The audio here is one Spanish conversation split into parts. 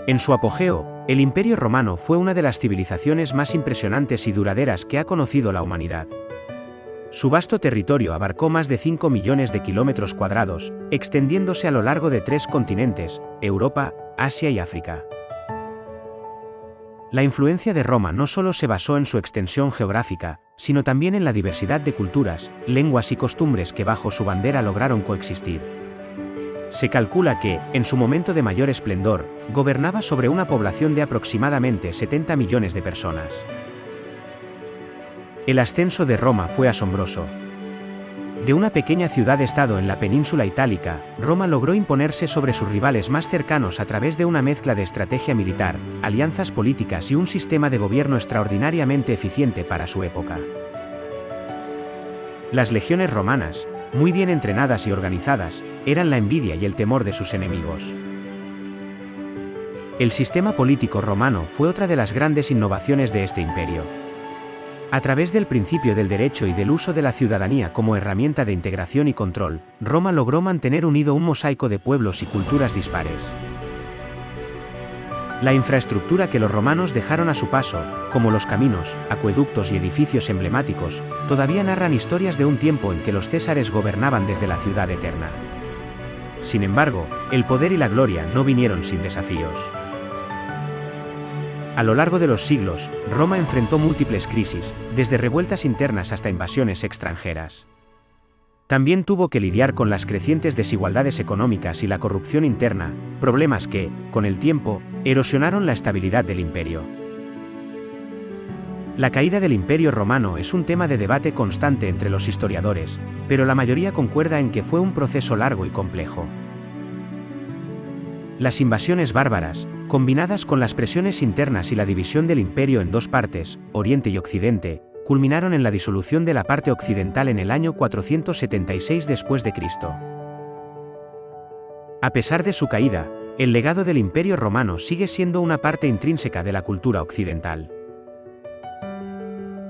En su apogeo, el Imperio Romano fue una de las civilizaciones más impresionantes y duraderas que ha conocido la humanidad. Su vasto territorio abarcó más de 5 millones de kilómetros cuadrados, extendiéndose a lo largo de 3 continentes, Europa, Asia y África. La influencia de Roma no solo se basó en su extensión geográfica, sino también en la diversidad de culturas, lenguas y costumbres que bajo su bandera lograron coexistir. Se calcula que, en su momento de mayor esplendor, gobernaba sobre una población de aproximadamente 70 millones de personas. El ascenso de Roma fue asombroso. De una pequeña ciudad-estado en la península itálica, Roma logró imponerse sobre sus rivales más cercanos a través de una mezcla de estrategia militar, alianzas políticas y un sistema de gobierno extraordinariamente eficiente para su época. Las legiones romanas, muy bien entrenadas y organizadas, eran la envidia y el temor de sus enemigos. El sistema político romano fue otra de las grandes innovaciones de este imperio. A través del principio del derecho y del uso de la ciudadanía como herramienta de integración y control, Roma logró mantener unido un mosaico de pueblos y culturas dispares. La infraestructura que los romanos dejaron a su paso, como los caminos, acueductos y edificios emblemáticos, todavía narran historias de un tiempo en que los césares gobernaban desde la ciudad eterna. Sin embargo, el poder y la gloria no vinieron sin desafíos. A lo largo de los siglos, Roma enfrentó múltiples crisis, desde revueltas internas hasta invasiones extranjeras. También tuvo que lidiar con las crecientes desigualdades económicas y la corrupción interna, problemas que, con el tiempo, erosionaron la estabilidad del imperio. La caída del Imperio Romano es un tema de debate constante entre los historiadores, pero la mayoría concuerda en que fue un proceso largo y complejo. Las invasiones bárbaras, combinadas con las presiones internas y la división del imperio en dos partes, Oriente y Occidente, culminaron en la disolución de la parte occidental en el año 476 después de Cristo. A pesar de su caída, el legado del Imperio Romano sigue siendo una parte intrínseca de la cultura occidental.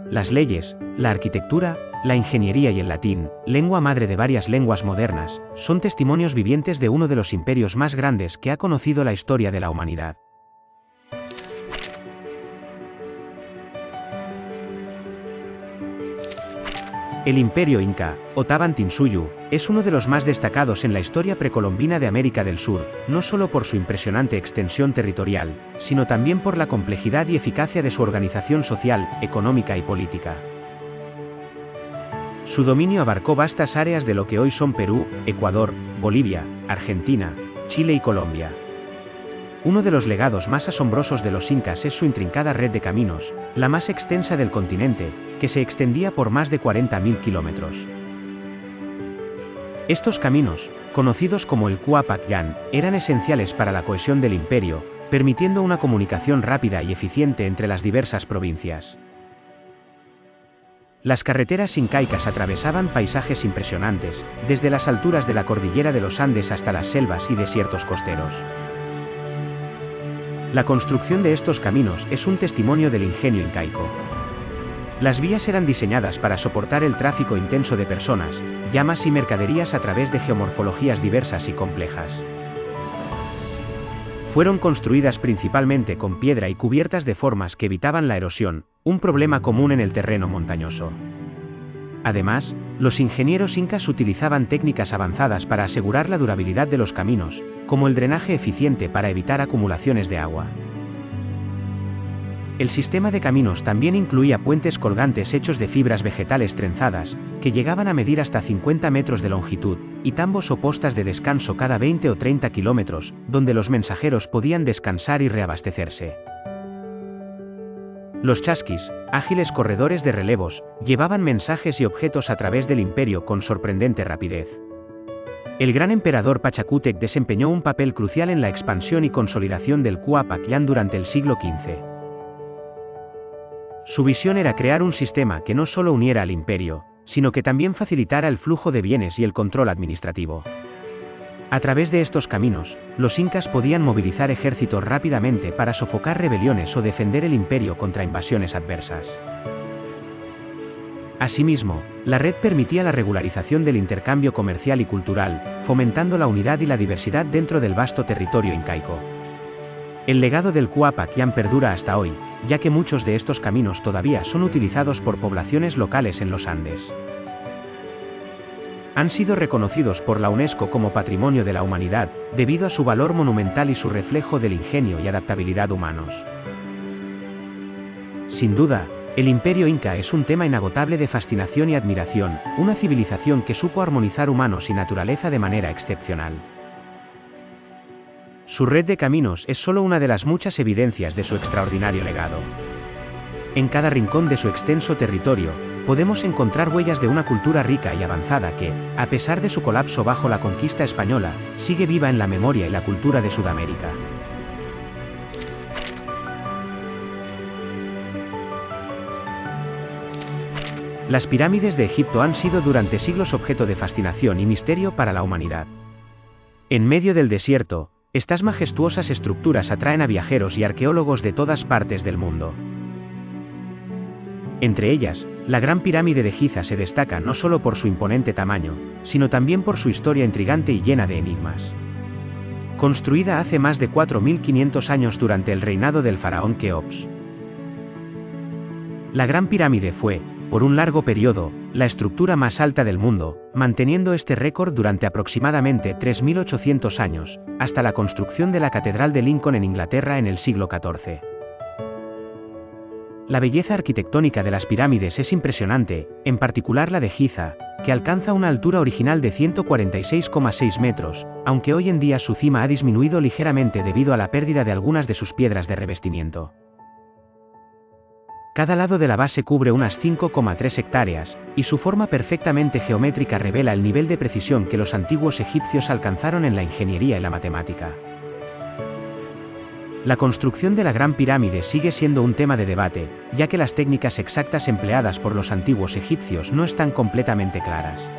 Las leyes, la arquitectura, la ingeniería y el latín, lengua madre de varias lenguas modernas, son testimonios vivientes de uno de los imperios más grandes que ha conocido la historia de la humanidad. El Imperio Inca, o Tawantinsuyu, es uno de los más destacados en la historia precolombina de América del Sur, no solo por su impresionante extensión territorial, sino también por la complejidad y eficacia de su organización social, económica y política. Su dominio abarcó vastas áreas de lo que hoy son Perú, Ecuador, Bolivia, Argentina, Chile y Colombia. Uno de los legados más asombrosos de los incas es su intrincada red de caminos, la más extensa del continente, que se extendía por más de 40.000 kilómetros. Estos caminos, conocidos como el Cuapacyan, eran esenciales para la cohesión del imperio, permitiendo una comunicación rápida y eficiente entre las diversas provincias. Las carreteras incaicas atravesaban paisajes impresionantes, desde las alturas de la cordillera de los Andes hasta las selvas y desiertos costeros. La construcción de estos caminos es un testimonio del ingenio incaico. Las vías eran diseñadas para soportar el tráfico intenso de personas, llamas y mercaderías a través de geomorfologías diversas y complejas. Fueron construidas principalmente con piedra y cubiertas de formas que evitaban la erosión, un problema común en el terreno montañoso. Además, los ingenieros incas utilizaban técnicas avanzadas para asegurar la durabilidad de los caminos, como el drenaje eficiente para evitar acumulaciones de agua. El sistema de caminos también incluía puentes colgantes hechos de fibras vegetales trenzadas, que llegaban a medir hasta 50 metros de longitud, y tambos o postas de descanso cada 20 o 30 kilómetros, donde los mensajeros podían descansar y reabastecerse. Los chasquis, ágiles corredores de relevos, llevaban mensajes y objetos a través del imperio con sorprendente rapidez. El gran emperador Pachacútec desempeñó un papel crucial en la expansión y consolidación del Cuapacyan durante el siglo XV. Su visión era crear un sistema que no solo uniera al imperio, sino que también facilitara el flujo de bienes y el control administrativo. A través de estos caminos, los incas podían movilizar ejércitos rápidamente para sofocar rebeliones o defender el imperio contra invasiones adversas. Asimismo, la red permitía la regularización del intercambio comercial y cultural, fomentando la unidad y la diversidad dentro del vasto territorio incaico. El legado del Quapac-Yam perdura hasta hoy, ya que muchos de estos caminos todavía son utilizados por poblaciones locales en los Andes. Han sido reconocidos por la UNESCO como Patrimonio de la Humanidad, debido a su valor monumental y su reflejo del ingenio y adaptabilidad humanos. Sin duda, el Imperio Inca es un tema inagotable de fascinación y admiración, una civilización que supo armonizar humanos y naturaleza de manera excepcional. Su red de caminos es solo una de las muchas evidencias de su extraordinario legado. En cada rincón de su extenso territorio, podemos encontrar huellas de una cultura rica y avanzada que, a pesar de su colapso bajo la conquista española, sigue viva en la memoria y la cultura de Sudamérica. Las pirámides de Egipto han sido durante siglos objeto de fascinación y misterio para la humanidad. En medio del desierto, estas majestuosas estructuras atraen a viajeros y arqueólogos de todas partes del mundo. Entre ellas, la Gran Pirámide de Giza se destaca no solo por su imponente tamaño, sino también por su historia intrigante y llena de enigmas. Construida hace más de 4.500 años durante el reinado del faraón Keops. La Gran Pirámide fue, por un largo periodo, la estructura más alta del mundo, manteniendo este récord durante aproximadamente 3.800 años, hasta la construcción de la Catedral de Lincoln en Inglaterra en el siglo XIV. La belleza arquitectónica de las pirámides es impresionante, en particular la de Giza, que alcanza una altura original de 146,6 metros, aunque hoy en día su cima ha disminuido ligeramente debido a la pérdida de algunas de sus piedras de revestimiento. Cada lado de la base cubre unas 5,3 hectáreas, y su forma perfectamente geométrica revela el nivel de precisión que los antiguos egipcios alcanzaron en la ingeniería y la matemática. La construcción de la Gran Pirámide sigue siendo un tema de debate, ya que las técnicas exactas empleadas por los antiguos egipcios no están completamente claras.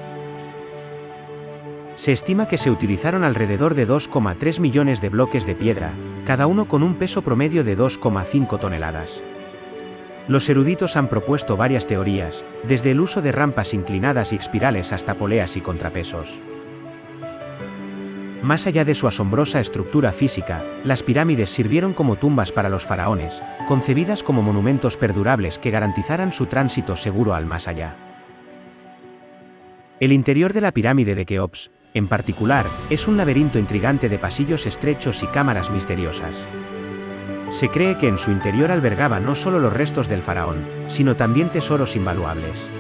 Se estima que se utilizaron alrededor de 2,3 millones de bloques de piedra, cada uno con un peso promedio de 2,5 toneladas. Los eruditos han propuesto varias teorías, desde el uso de rampas inclinadas y espirales hasta poleas y contrapesos. Más allá de su asombrosa estructura física, las pirámides sirvieron como tumbas para los faraones, concebidas como monumentos perdurables que garantizaran su tránsito seguro al más allá. El interior de la pirámide de Keops, en particular, es un laberinto intrigante de pasillos estrechos y cámaras misteriosas. Se cree que en su interior albergaba no solo los restos del faraón, sino también tesoros invaluables.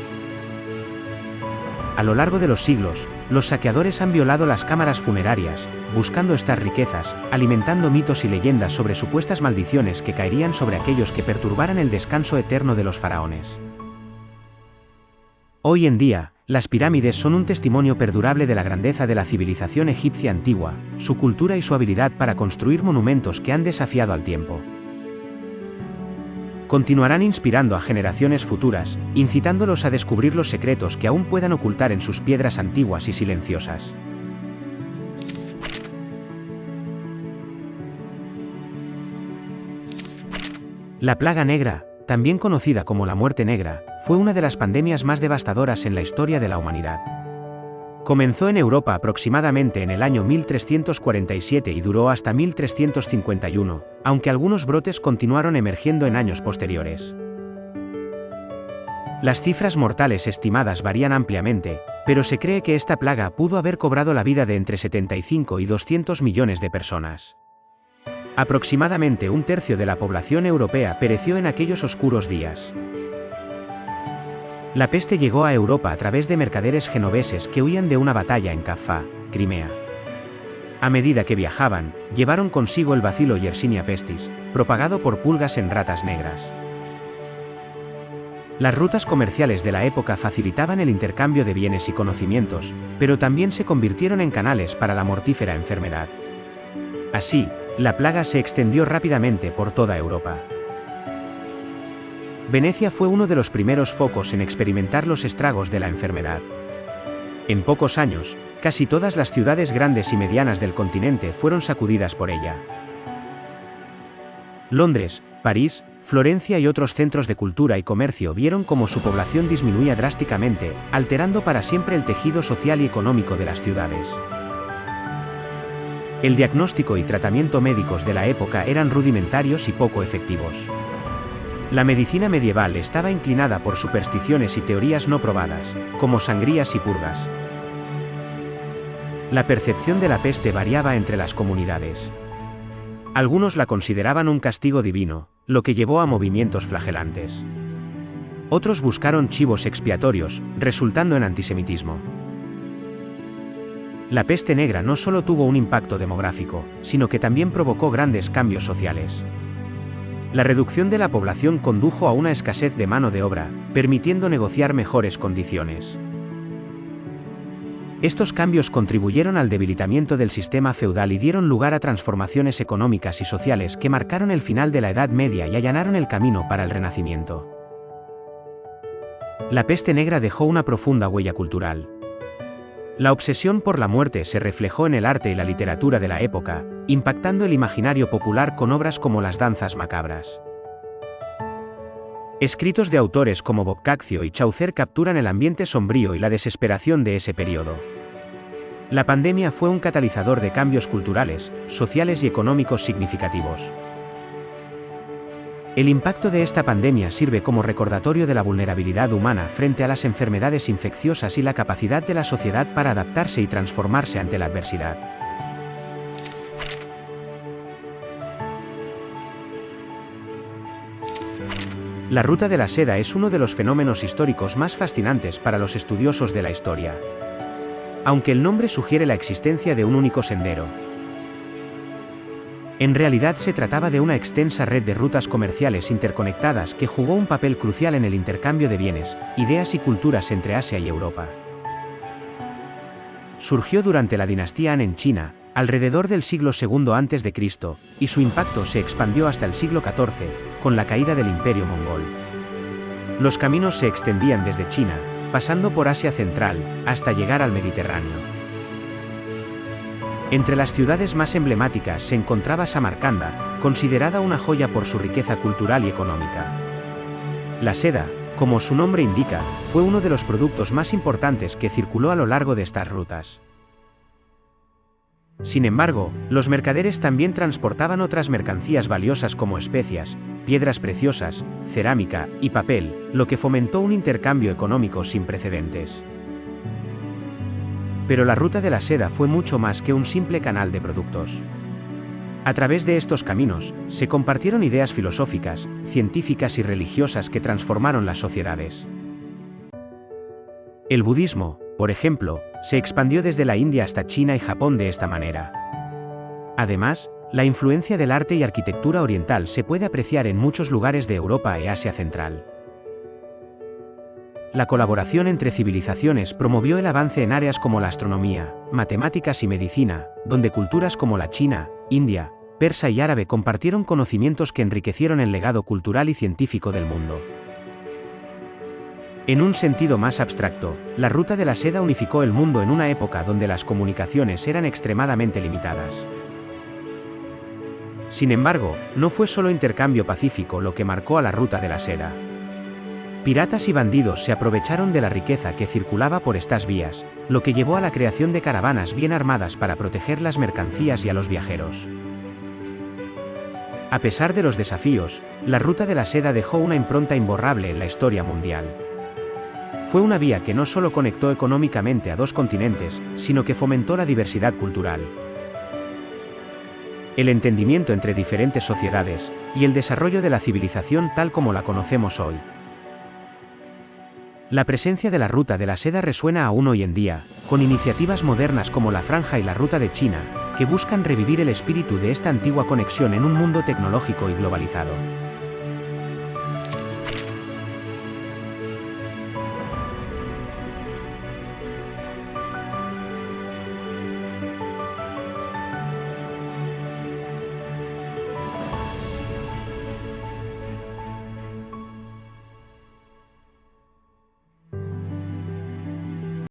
A lo largo de los siglos, los saqueadores han violado las cámaras funerarias, buscando estas riquezas, alimentando mitos y leyendas sobre supuestas maldiciones que caerían sobre aquellos que perturbaran el descanso eterno de los faraones. Hoy en día, las pirámides son un testimonio perdurable de la grandeza de la civilización egipcia antigua, su cultura y su habilidad para construir monumentos que han desafiado al tiempo. Continuarán inspirando a generaciones futuras, incitándolos a descubrir los secretos que aún puedan ocultar en sus piedras antiguas y silenciosas. La plaga negra, también conocida como la muerte negra, fue una de las pandemias más devastadoras en la historia de la humanidad. Comenzó en Europa aproximadamente en el año 1347 y duró hasta 1351, aunque algunos brotes continuaron emergiendo en años posteriores. Las cifras mortales estimadas varían ampliamente, pero se cree que esta plaga pudo haber cobrado la vida de entre 75 y 200 millones de personas. Aproximadamente un tercio de la población europea pereció en aquellos oscuros días. La peste llegó a Europa a través de mercaderes genoveses que huían de una batalla en Caffa, Crimea. A medida que viajaban, llevaron consigo el bacilo Yersinia pestis, propagado por pulgas en ratas negras. Las rutas comerciales de la época facilitaban el intercambio de bienes y conocimientos, pero también se convirtieron en canales para la mortífera enfermedad. Así, la plaga se extendió rápidamente por toda Europa. Venecia fue uno de los primeros focos en experimentar los estragos de la enfermedad. En pocos años, casi todas las ciudades grandes y medianas del continente fueron sacudidas por ella. Londres, París, Florencia y otros centros de cultura y comercio vieron cómo su población disminuía drásticamente, alterando para siempre el tejido social y económico de las ciudades. El diagnóstico y tratamiento médicos de la época eran rudimentarios y poco efectivos. La medicina medieval estaba inclinada por supersticiones y teorías no probadas, como sangrías y purgas. La percepción de la peste variaba entre las comunidades. Algunos la consideraban un castigo divino, lo que llevó a movimientos flagelantes. Otros buscaron chivos expiatorios, resultando en antisemitismo. La peste negra no solo tuvo un impacto demográfico, sino que también provocó grandes cambios sociales. La reducción de la población condujo a una escasez de mano de obra, permitiendo negociar mejores condiciones. Estos cambios contribuyeron al debilitamiento del sistema feudal y dieron lugar a transformaciones económicas y sociales que marcaron el final de la Edad Media y allanaron el camino para el Renacimiento. La peste negra dejó una profunda huella cultural. La obsesión por la muerte se reflejó en el arte y la literatura de la época, impactando el imaginario popular con obras como las danzas macabras. Escritos de autores como Boccaccio y Chaucer capturan el ambiente sombrío y la desesperación de ese periodo. La pandemia fue un catalizador de cambios culturales, sociales y económicos significativos. El impacto de esta pandemia sirve como recordatorio de la vulnerabilidad humana frente a las enfermedades infecciosas y la capacidad de la sociedad para adaptarse y transformarse ante la adversidad. La Ruta de la Seda es uno de los fenómenos históricos más fascinantes para los estudiosos de la historia. Aunque el nombre sugiere la existencia de un único sendero, en realidad se trataba de una extensa red de rutas comerciales interconectadas que jugó un papel crucial en el intercambio de bienes, ideas y culturas entre Asia y Europa. Surgió durante la dinastía Han en China, alrededor del siglo II a.C., y su impacto se expandió hasta el siglo XIV, con la caída del Imperio Mongol. Los caminos se extendían desde China, pasando por Asia Central, hasta llegar al Mediterráneo. Entre las ciudades más emblemáticas se encontraba Samarcanda, considerada una joya por su riqueza cultural y económica. La seda, como su nombre indica, fue uno de los productos más importantes que circuló a lo largo de estas rutas. Sin embargo, los mercaderes también transportaban otras mercancías valiosas como especias, piedras preciosas, cerámica y papel, lo que fomentó un intercambio económico sin precedentes. Pero la Ruta de la Seda fue mucho más que un simple canal de productos. A través de estos caminos, se compartieron ideas filosóficas, científicas y religiosas que transformaron las sociedades. El budismo, por ejemplo, se expandió desde la India hasta China y Japón de esta manera. Además, la influencia del arte y arquitectura oriental se puede apreciar en muchos lugares de Europa y Asia Central. La colaboración entre civilizaciones promovió el avance en áreas como la astronomía, matemáticas y medicina, donde culturas como la china, india, persa y árabe compartieron conocimientos que enriquecieron el legado cultural y científico del mundo. En un sentido más abstracto, la Ruta de la Seda unificó el mundo en una época donde las comunicaciones eran extremadamente limitadas. Sin embargo, no fue solo intercambio pacífico lo que marcó a la Ruta de la Seda. Piratas y bandidos se aprovecharon de la riqueza que circulaba por estas vías, lo que llevó a la creación de caravanas bien armadas para proteger las mercancías y a los viajeros. A pesar de los desafíos, la Ruta de la Seda dejó una impronta imborrable en la historia mundial. Fue una vía que no solo conectó económicamente a dos continentes, sino que fomentó la diversidad cultural, el entendimiento entre diferentes sociedades, y el desarrollo de la civilización tal como la conocemos hoy. La presencia de la Ruta de la Seda resuena aún hoy en día, con iniciativas modernas como la Franja y la Ruta de China, que buscan revivir el espíritu de esta antigua conexión en un mundo tecnológico y globalizado.